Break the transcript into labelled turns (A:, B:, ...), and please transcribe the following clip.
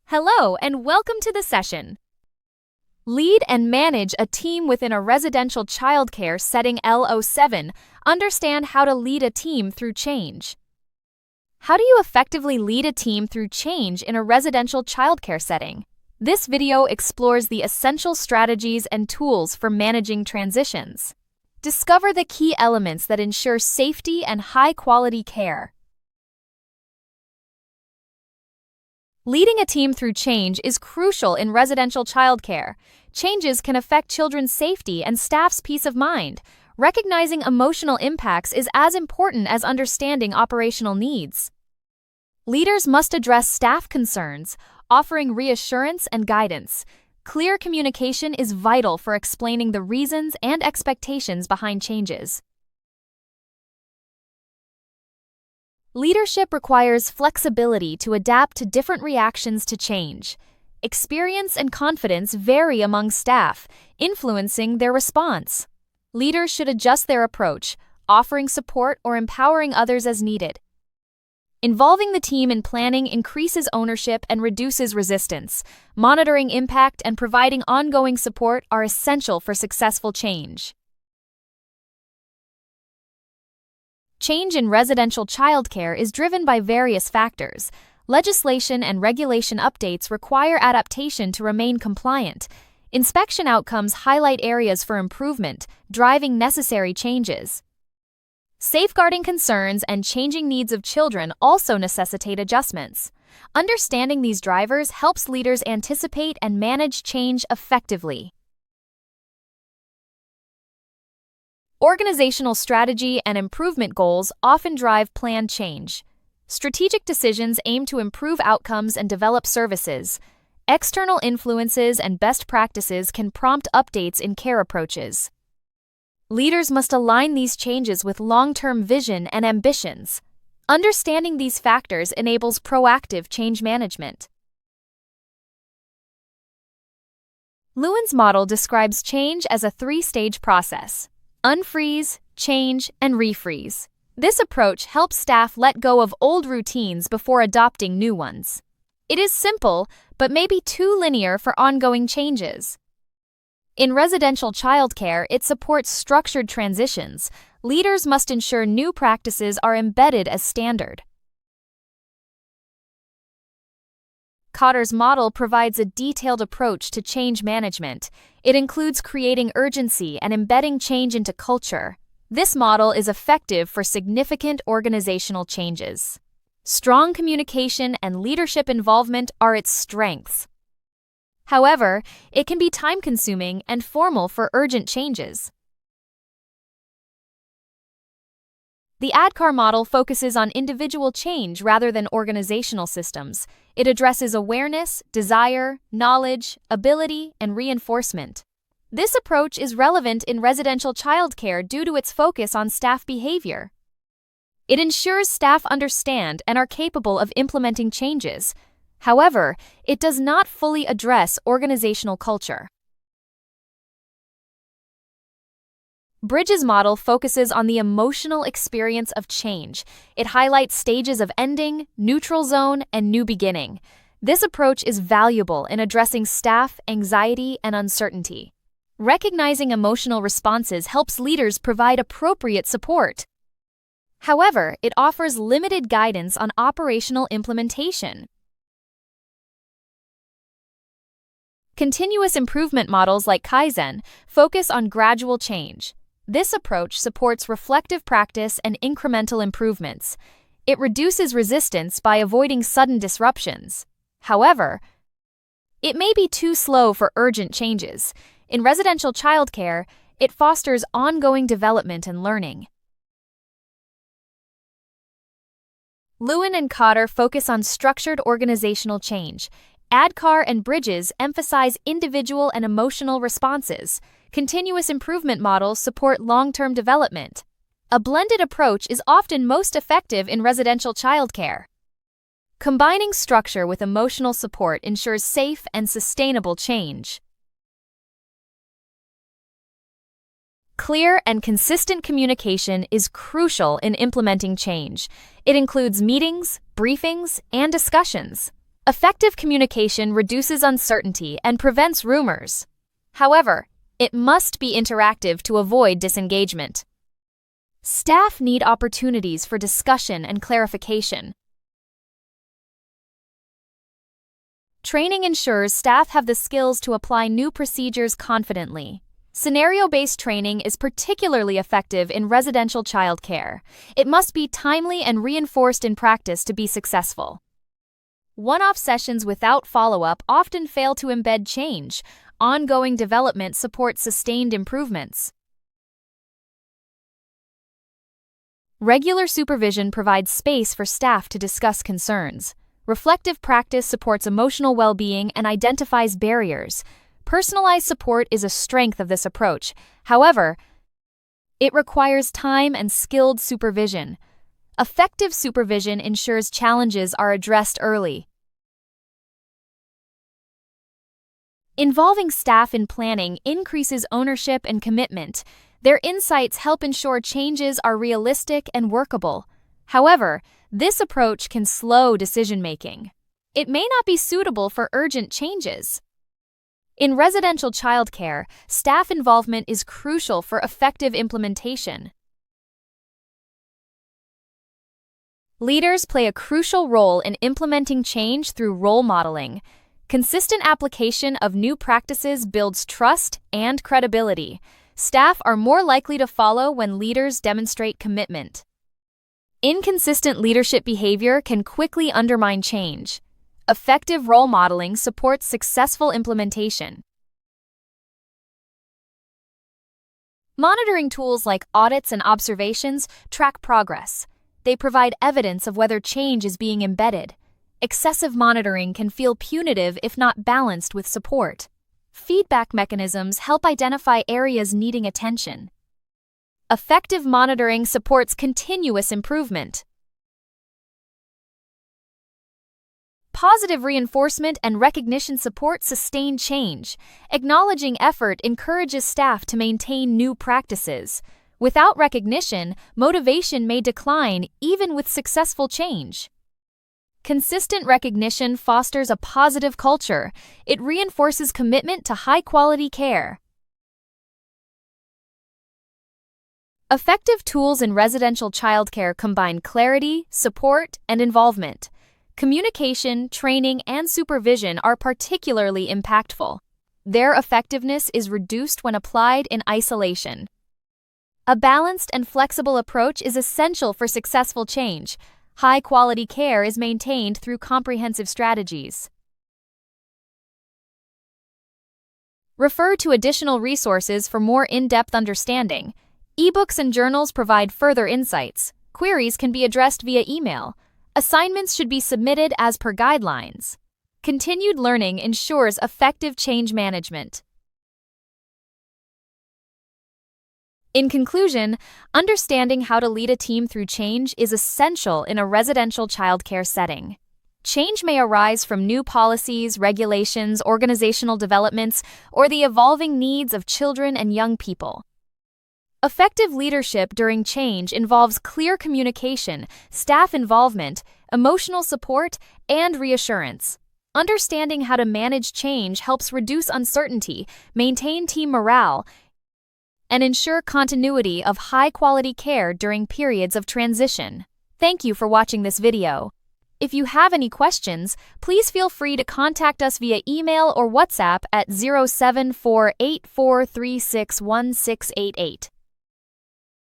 A: Hello and welcome to the session. Lead and manage a team within a residential childcare setting LO7. Understand how to lead a team through change. How do you effectively lead a team through change in a residential childcare setting? This video explores the essential strategies and tools for managing transitions. Discover the key elements that ensure safety and high-quality care. Leading a team through change is crucial in residential childcare. Changes can affect children's safety and staff's peace of mind. Recognizing emotional impacts is as important as understanding operational needs. Leaders must address staff concerns, offering reassurance and guidance. Clear communication is vital for explaining the reasons and expectations behind changes. Leadership requires flexibility to adapt to different reactions to change. Experience and confidence vary among staff, influencing their response. Leaders should adjust their approach, offering support or empowering others as needed. Involving the team in planning increases ownership and reduces resistance. Monitoring impact and providing ongoing support are essential for successful change. Change in residential childcare is driven by various factors. Legislation and regulation updates require adaptation to remain compliant. Inspection outcomes highlight areas for improvement, driving necessary changes. Safeguarding concerns and changing needs of children also necessitate adjustments. Understanding these drivers helps leaders anticipate and manage change effectively. Organizational strategy and improvement goals often drive planned change. Strategic decisions aim to improve outcomes and develop services. External influences and best practices can prompt updates in care approaches. Leaders must align these changes with long-term vision and ambitions. Understanding these factors enables proactive change management. Lewin's model describes change as a three-stage process: unfreeze, change, and refreeze. This approach helps staff let go of old routines before adopting new ones. It is simple, but may be too linear for ongoing changes. In residential childcare, it supports structured transitions. Leaders must ensure new practices are embedded as standard. Cotter's model provides a detailed approach to change management. It includes creating urgency and embedding change into culture. This model is effective for significant organizational changes. Strong communication and leadership involvement are its strengths. However, it can be time-consuming and formal for urgent changes. The ADKAR model focuses on individual change rather than organizational systems. It addresses awareness, desire, knowledge, ability, and reinforcement. This approach is relevant in residential childcare due to its focus on staff behavior. It ensures staff understand and are capable of implementing changes. However, it does not fully address organizational culture. Bridges' model focuses on the emotional experience of change. It highlights stages of ending, neutral zone, and new beginning. This approach is valuable in addressing staff anxiety and uncertainty. Recognizing emotional responses helps leaders provide appropriate support. However, it offers limited guidance on operational implementation. Continuous improvement models like Kaizen focus on gradual change. This approach supports reflective practice and incremental improvements. It reduces resistance by avoiding sudden disruptions. However, it may be too slow for urgent changes. In residential childcare, it fosters ongoing development and learning. Lewin and Cotter focus on structured organizational change. ADKAR and Bridges emphasize individual and emotional responses. Continuous improvement models support long-term development. A blended approach is often most effective in residential childcare. Combining structure with emotional support ensures safe and sustainable change. Clear and consistent communication is crucial in implementing change. It includes meetings, briefings, and discussions. Effective communication reduces uncertainty and prevents rumors. However, it must be interactive to avoid disengagement. Staff need opportunities for discussion and clarification. Training ensures staff have the skills to apply new procedures confidently. Scenario-based training is particularly effective in residential childcare. It must be timely and reinforced in practice to be successful. One-off sessions without follow-up often fail to embed change. Ongoing development supports sustained improvements. Regular supervision provides space for staff to discuss concerns. Reflective practice supports emotional well-being and identifies barriers. Personalized support is a strength of this approach. However, it requires time and skilled supervision. Effective supervision ensures challenges are addressed early. Involving staff in planning increases ownership and commitment. Their insights help ensure changes are realistic and workable. However, this approach can slow decision-making. It may not be suitable for urgent changes. In residential childcare, staff involvement is crucial for effective implementation. Leaders play a crucial role in implementing change through role modeling. Consistent application of new practices builds trust and credibility. Staff are more likely to follow when leaders demonstrate commitment. Inconsistent leadership behavior can quickly undermine change. Effective role modeling supports successful implementation. Monitoring tools like audits and observations track progress. They provide evidence of whether change is being embedded. Excessive monitoring can feel punitive if not balanced with support. Feedback mechanisms help identify areas needing attention. Effective monitoring supports continuous improvement. Positive reinforcement and recognition support sustained change. Acknowledging effort encourages staff to maintain new practices. Without recognition, motivation may decline even with successful change. Consistent recognition fosters a positive culture. It reinforces commitment to high-quality care. Effective tools in residential childcare combine clarity, support, and involvement. Communication, training, and supervision are particularly impactful. Their effectiveness is reduced when applied in isolation. A balanced and flexible approach is essential for successful change. High-quality care is maintained through comprehensive strategies. Refer to additional resources for more in-depth understanding. Ebooks and journals provide further insights. Queries can be addressed via email. Assignments should be submitted as per guidelines. Continued learning ensures effective change management. In conclusion, understanding how to lead a team through change is essential in a residential childcare setting. Change may arise from new policies, regulations, organizational developments, or the evolving needs of children and young people. Effective leadership during change involves clear communication, staff involvement, emotional support, and reassurance. Understanding how to manage change helps reduce uncertainty, maintain team morale, and ensure continuity of high-quality care during periods of transition. Thank you for watching this video. If you have any questions, please feel free to contact us via email or WhatsApp at 074843616888.